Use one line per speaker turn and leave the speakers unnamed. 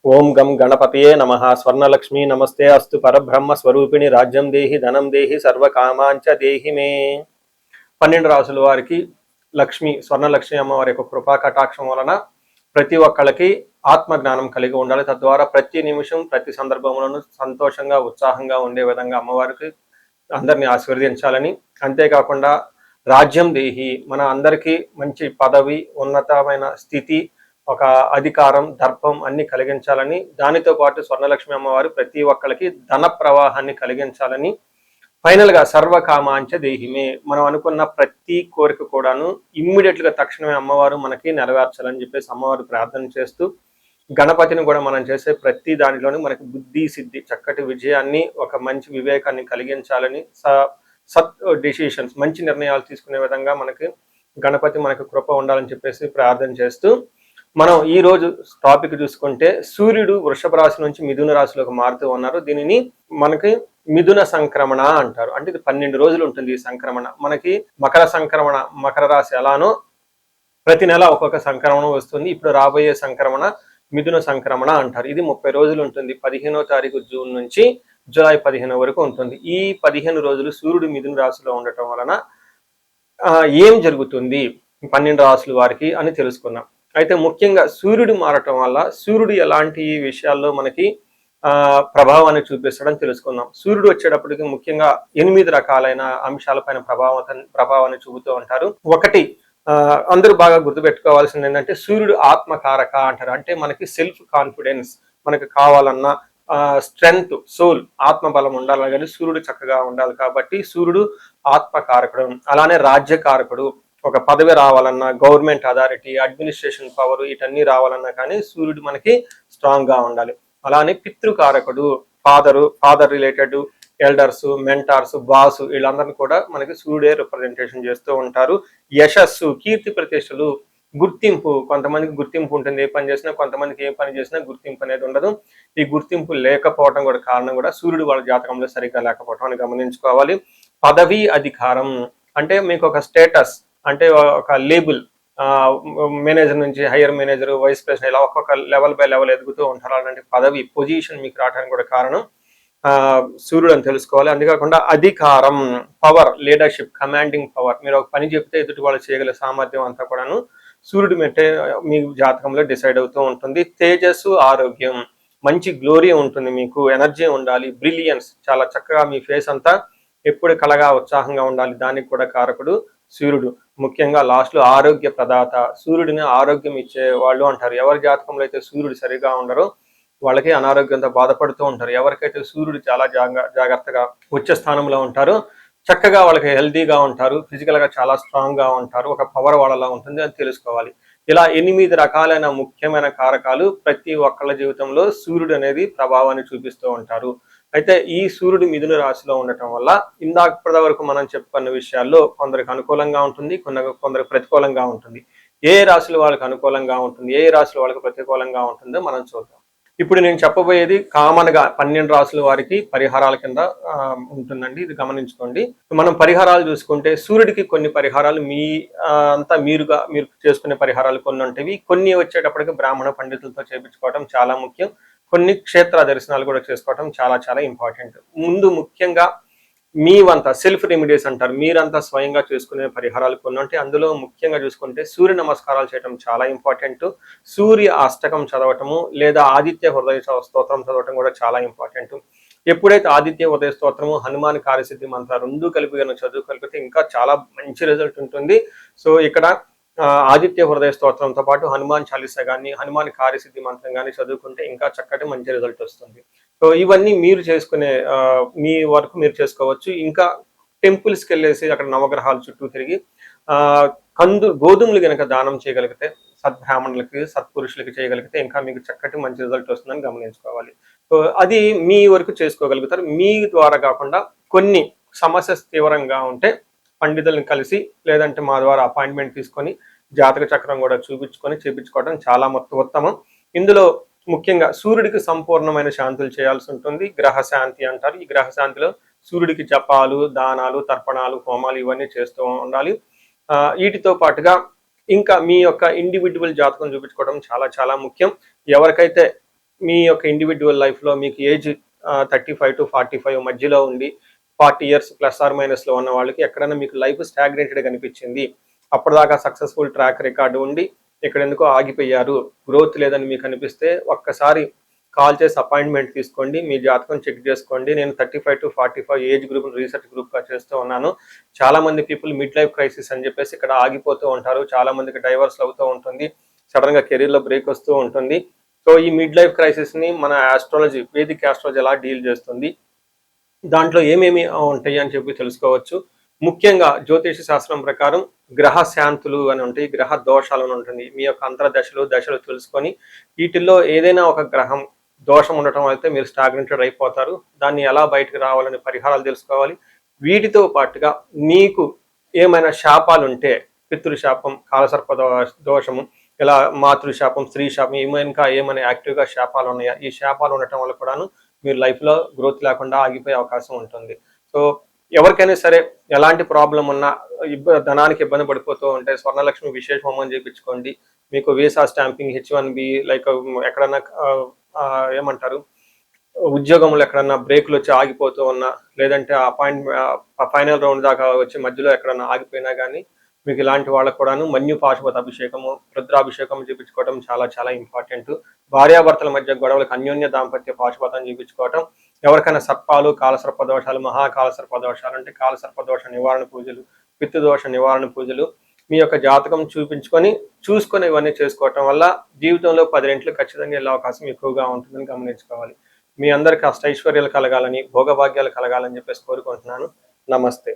ఓం గం గణపతయే నమః. స్వర్ణలక్ష్మీ నమస్తే అస్తు. పరబ్రహ్మ స్వరూపిణి రాజ్యం దేహి ధనం దేహి సర్వకామాంచ దేహి మే. 12 రాసుల వారికి లక్ష్మి స్వర్ణలక్ష్మి అమ్మవారి యొక్క కృపా కటాక్షం వలన ప్రతి ఒక్కళ్ళకి ఆత్మ జ్ఞానం కలిగి ఉండాలి. తద్వారా ప్రతి నిమిషం ప్రతి సందర్భంలోనూ సంతోషంగా ఉత్సాహంగా ఉండే విధంగా అమ్మవారికి అందరినీ ఆశీర్వదించాలని, అంతేకాకుండా రాజ్యం దేహి మన అందరికీ మంచి పదవి, ఉన్నతమైన స్థితి, ఒక అధికారం, దర్పం అన్ని కలిగించాలని, దానితో పాటు స్వర్ణలక్ష్మి అమ్మవారు ప్రతి ఒక్కరికి ధన ప్రవాహాన్ని కలిగించాలని, ఫైనల్ గా సర్వకామాంచ దేహిమే మనం అనుకున్న ప్రతి కోరిక కూడాను ఇమ్మీడియట్ గా తక్షణమే అమ్మవారు మనకి నెరవేర్చాలని చెప్పేసి అమ్మవారు ప్రార్థన చేస్తూ, గణపతిని కూడా మనం చేసే ప్రతి దానిలోనూ మనకి బుద్ధి సిద్ధి, చక్కటి విజయాన్ని, ఒక మంచి వివేకాన్ని కలిగించాలని, సత్ డిసిషన్స్ మంచి నిర్ణయాలు తీసుకునే విధంగా మనకి గణపతి మనకు కృప ఉండాలని చెప్పేసి ప్రార్థన చేస్తూ, మనం ఈ రోజు టాపిక్ చూసుకుంటే సూర్యుడు వృషభ రాశి నుంచి మిథున రాశిలోకి మారుతూ ఉన్నారు. దీనిని మనకి మిథున సంక్రమణ అంటారు. అంటే ఇది 12 రోజులు ఉంటుంది ఈ సంక్రమణ. మనకి మకర సంక్రమణ, మకర రాశి ఎలానో ప్రతి నెల ఒక్కొక్క సంక్రమణం వస్తుంది. ఇప్పుడు రాబోయే సంక్రమణ మిథున సంక్రమణ అంటారు. ఇది 30 రోజులు ఉంటుంది. 15వ తారీఖు జూన్ నుంచి జూలై 15 వరకు ఉంటుంది. ఈ 15 రోజులు సూర్యుడు మిథున రాశిలో ఉండటం వలన ఏం జరుగుతుంది 12 రాశుల వారికి అని తెలుసుకుందాం. అయితే ముఖ్యంగా సూర్యుడు మారటం వల్ల సూర్యుడు ఎలాంటి విషయాల్లో మనకి ప్రభావాన్ని చూపిస్తాడని తెలుసుకుందాం. సూర్యుడు వచ్చేటప్పటికి ముఖ్యంగా 8 రకాలైన అంశాలపైన ప్రభావాన్ని చూపుతూ ఉంటారు. ఒకటి అందరూ బాగా గుర్తుపెట్టుకోవాల్సింది ఏంటంటే సూర్యుడు ఆత్మకారక అంటారు. అంటే మనకి సెల్ఫ్ కాన్ఫిడెన్స్, మనకి కావాలన్నా స్ట్రెంగ్త్, సోల్, ఆత్మబలం ఉండాలి కానీ సూర్యుడు చక్కగా ఉండాలి. కాబట్టి సూర్యుడు ఆత్మకారకుడు. అలానే రాజ్యకారకుడు, ఒక పదవి రావాలన్నా, గవర్నమెంట్ అథారిటీ, అడ్మినిస్ట్రేషన్ పవర్, వీటన్నీ రావాలన్నా కానీ సూర్యుడు మనకి స్ట్రాంగ్ గా ఉండాలి. అలానే పితృకారకుడు, father related elders, mentors, boss, వీళ్ళందరినీ కూడా మనకి సూర్యుడే రిప్రజెంటేషన్ చేస్తూ ఉంటారు. యశస్సు, కీర్తి ప్రతిష్టలు, గుర్తింపు, కొంతమందికి గుర్తింపు ఉంటుంది ఏ పని చేసినా, కొంతమందికి ఏ పని చేసినా గుర్తింపు అనేది ఉండదు. ఈ గుర్తింపు లేకపోవడం కూడా కారణం కూడా సూర్యుడు వాళ్ళ జాతకంలో సరిగ్గా లేకపోవడం అని గమనించుకోవాలి. పదవి, అధికారం అంటే మీకు ఒక స్టేటస్, అంటే ఒక లేబుల్, మేనేజర్ నుంచి హైయర్ మేనేజర్, వైస్ ప్రెసిడెంట్, ఇలా ఒక్కొక్క లెవెల్ బై లెవెల్ ఎదుగుతూ ఉంటారు. అలాంటి పదవి, పొజిషన్ మీకు రావడానికి కూడా కారణం సూర్యుడు అని తెలుసుకోవాలి. అంతేకాకుండా అధికారం, పవర్, లీడర్షిప్, కమాండింగ్ పవర్, మీరు ఒక పని చెప్తే ఎదుటి వాళ్ళు చేయగల సామర్థ్యం అంతా కూడాను సూర్యుడు మెట్టే మీ జాతకంలో డిసైడ్ అవుతూ ఉంటుంది. తేజస్సు, ఆరోగ్యం, మంచి గ్లోరీ ఉంటుంది, మీకు ఎనర్జీ ఉండాలి, బ్రిలియన్స్, చాలా చక్కగా మీ ఫేస్ అంతా ఎప్పుడు కలగా ఉత్సాహంగా ఉండాలి, దానికి కూడా కారకుడు సూర్యుడు. ముఖ్యంగా లాస్ట్ లో ఆరోగ్య ప్రదాత, సూర్యుడిని ఆరోగ్యం ఇచ్చే వాళ్ళు అంటారు. ఎవరి జాతకంలో అయితే సూర్యుడు సరిగా ఉండరో వాళ్ళకి అనారోగ్యంతో బాధపడుతూ ఉంటారు. ఎవరికైతే సూర్యుడు చాలా జాగ్రత్తగా ఉచ్చ స్థానంలో ఉంటారో చక్కగా వాళ్ళకి హెల్తీగా ఉంటారు, ఫిజికల్ గా చాలా స్ట్రాంగ్ గా ఉంటారు, ఒక పవర్ వాళ్ళలా ఉంటుంది అని తెలుసుకోవాలి. ఇలా 8 రకాలైన ముఖ్యమైన కారకాలు ప్రతి ఒక్కళ్ళ జీవితంలో సూర్యుడు అనేది ప్రభావాన్ని చూపిస్తూ ఉంటారు. అయితే ఈ సూర్యుడు మిథున రాశిలో ఉండటం వల్ల ఇందాక వరకు మనం చెప్పుకున్న విషయాల్లో కొందరికి అనుకూలంగా ఉంటుంది, కొందరికి ప్రతికూలంగా ఉంటుంది. ఏ రాశులు వాళ్ళకి అనుకూలంగా ఉంటుంది, ఏ రాశులు వాళ్ళకి ప్రతికూలంగా ఉంటుందో మనం చూద్దాం. ఇప్పుడు నేను చెప్పబోయేది కామన్ గా 12 రాశుల వారికి పరిహారాల కింద ఉంటుందండి, ఇది గమనించుకోండి. మనం పరిహారాలు చూసుకుంటే సూర్యుడికి కొన్ని పరిహారాలు మీరు చేసుకునే పరిహారాలు కొన్ని ఉంటాయి. కొన్ని వచ్చేటప్పటికి బ్రాహ్మణ పండితులతో చేయించుకోవడం చాలా ముఖ్యం. కొన్ని క్షేత్ర దర్శనాలు కూడా చేసుకోవడం చాలా చాలా ఇంపార్టెంట్. ముందు ముఖ్యంగా మీవంతా సెల్ఫ్ రెమెడీస్ అంటారు, మీరంతా స్వయంగా చేసుకునే పరిహారాలు కొన్ని ఉంటాయి. అందులో ముఖ్యంగా చూసుకుంటే సూర్య నమస్కారాలు చేయడం చాలా ఇంపార్టెంట్. సూర్య అష్టకం చదవటము లేదా ఆదిత్య హృదయ స్తోత్రం చదవటం కూడా చాలా ఇంపార్టెంట్. ఎప్పుడైతే ఆదిత్య హృదయ స్తోత్రము, హనుమాన్ కార్యసిద్ధి మంత్ర రెండు కలిపి చదువుకలిపితే ఇంకా చాలా మంచి రిజల్ట్ ఉంటుంది. సో ఇక్కడ ఆదిత్య హృదయ స్తోత్రంతో పాటు హనుమాన్ చాలీసా కానీ, హనుమాన్ కార్యసిద్ధి మంత్రం కానీ చదువుకుంటే ఇంకా చక్కటి మంచి రిజల్ట్ వస్తుంది. సో ఇవన్నీ మీరు చేసుకునే మీ వరకు మీరు చేసుకోవచ్చు. ఇంకా టెంపుల్స్కి వెళ్ళేసి అక్కడ నవగ్రహాల చుట్టూ తిరిగి గోధుమలు కనుక దానం చేయగలిగితే, సద్బ్రాహ్మణులకి, సత్పురుషులకి చేయగలిగితే ఇంకా మీకు చక్కటి మంచి రిజల్ట్ వస్తుందని గమనించుకోవాలి. సో అది మీ వరకు చేసుకోగలుగుతారు. మీ ద్వారా కాకుండా కొన్ని సమస్య తీవ్రంగా ఉంటే పండితులను కలిసి లేదంటే మా ద్వారా అపాయింట్మెంట్ తీసుకొని జాతక చక్రం కూడా చూపించుకొని చేపించుకోవడం చాలా ఉత్తమం. ఇందులో ముఖ్యంగా సూర్యుడికి సంపూర్ణమైన శాంతులు చేయాల్సి ఉంటుంది. గ్రహ శాంతి అంటారు. ఈ గ్రహ శాంతిలో సూర్యుడికి జపాలు, దానాలు, తర్పణాలు, హోమాలు ఇవన్నీ చేస్తూ ఉండాలి. వీటితో పాటుగా ఇంకా మీ యొక్క ఇండివిజువల్ జాతకం చూపించుకోవడం చాలా చాలా ముఖ్యం. ఎవరికైతే మీ యొక్క ఇండివిజువల్ లైఫ్లో మీకు ఏజ్ 35 to 45 మధ్యలో ఉండి 40 years +or- ఉన్న వాళ్ళకి ఎక్కడైనా మీకు లైఫ్ స్టాగ్నేటెడ్ కనిపించింది, అప్పటిదాకా సక్సెస్ఫుల్ ట్రాక్ రికార్డు ఉండి ఇక్కడ ఎందుకో ఆగిపోయారు, గ్రోత్ లేదని మీకు అనిపిస్తే ఒక్కసారి కాల్ చేసి అపాయింట్మెంట్ తీసుకోండి, మీ జాతకం చెక్ చేసుకోండి. నేను 35 to 45 ఏజ్ గ్రూప్ రీసెర్చ్ గ్రూప్గా చేస్తూ ఉన్నాను. చాలా మంది పీపుల్ మిడ్ లైఫ్ క్రైసిస్ అని చెప్పేసి ఇక్కడ ఆగిపోతూ ఉంటారు, చాలా మందికి డైవర్స్ అవుతూ ఉంటుంది, సడన్ గా కెరీర్ లో బ్రేక్ వస్తూ ఉంటుంది. సో ఈ మిడ్ లైఫ్ క్రైసిస్ ని మన ఆస్ట్రాలజీ, వేదిక్ ఆస్ట్రాలజీ ఎలా డీల్ చేస్తుంది, దాంట్లో ఏమేమి ఉంటాయి అని చెప్పి తెలుసుకోవచ్చు. ముఖ్యంగా జ్యోతిష శాస్త్రం ప్రకారం గ్రహ శాంతులు అని ఉంటాయి, గ్రహ దోషాలు అని ఉంటుంది. మీ యొక్క దశలు తెలుసుకొని వీటిల్లో ఏదైనా ఒక గ్రహం దోషం ఉండటం అయితే మీరు స్టాగ్నెంటెడ్ అయిపోతారు. దాన్ని ఎలా బయటకు రావాలని పరిహారాలు తెలుసుకోవాలి. వీటితో పాటుగా మీకు ఏమైనా శాపాలు ఉంటే, పితృశాపం, కాలసర్ప దోషము, ఇలా మాతృశాపం, స్త్రీ శాపం, ఇంకా ఏమైనా యాక్టివ్గా శాపాలు ఉన్నాయా, ఈ శాపాలు ఉండటం వల్ల కూడాను మీరు లైఫ్లో గ్రోత్ లేకుండా ఆగిపోయే అవకాశం ఉంటుంది. సో ఎవరికైనా సరే ఎలాంటి ప్రాబ్లం ఉన్నా, ధనానికి ఇబ్బంది పడిపోతూ ఉంటే స్వర్ణలక్ష్మి విశేష హోమం చేయించుకోండి. మీకు వీసా స్టాంపింగ్, H1B, లైక్ ఎక్కడన్నా ఏమంటారు ఉద్యోగంలో ఎక్కడన్నా బ్రేక్లు వచ్చి ఆగిపోతూ ఉన్నా, లేదంటే ఫైనల్ రౌండ్ దాకా వచ్చి మధ్యలో ఎక్కడన్నా ఆగిపోయినా కానీ మీకు ఇలాంటి వాళ్ళకు కూడాను మన్యు పాశుపత అభిషేకము, రుద్రాభిషేకం చేయించుకోవడం చాలా చాలా ఇంపార్టెంట్. భార్యాభర్తల మధ్య గొడవలకు అన్యోన్య దాంపత్య పాశుపతం చేయించుకోవటం, ఎవరికైనా సర్పాలు, కాలసర్ప దోషాలు, మహాకాలసర్ప దోషాలు అంటే కాలసర్ప దోష నివారణ పూజలు, పితృదోష నివారణ పూజలు మీ యొక్క జాతకం చూసుకొని ఇవన్నీ చేసుకోవటం వల్ల జీవితంలో 10 రెట్లు ఖచ్చితంగా వెళ్ళే అవకాశం ఎక్కువగా ఉంటుందని గమనించుకోవాలి. మీ అందరికీ అష్టైశ్వర్యాలు కలగాలని, భోగభాగ్యాలు కలగాలని చెప్పేసి కోరుకుంటున్నాను. నమస్తే.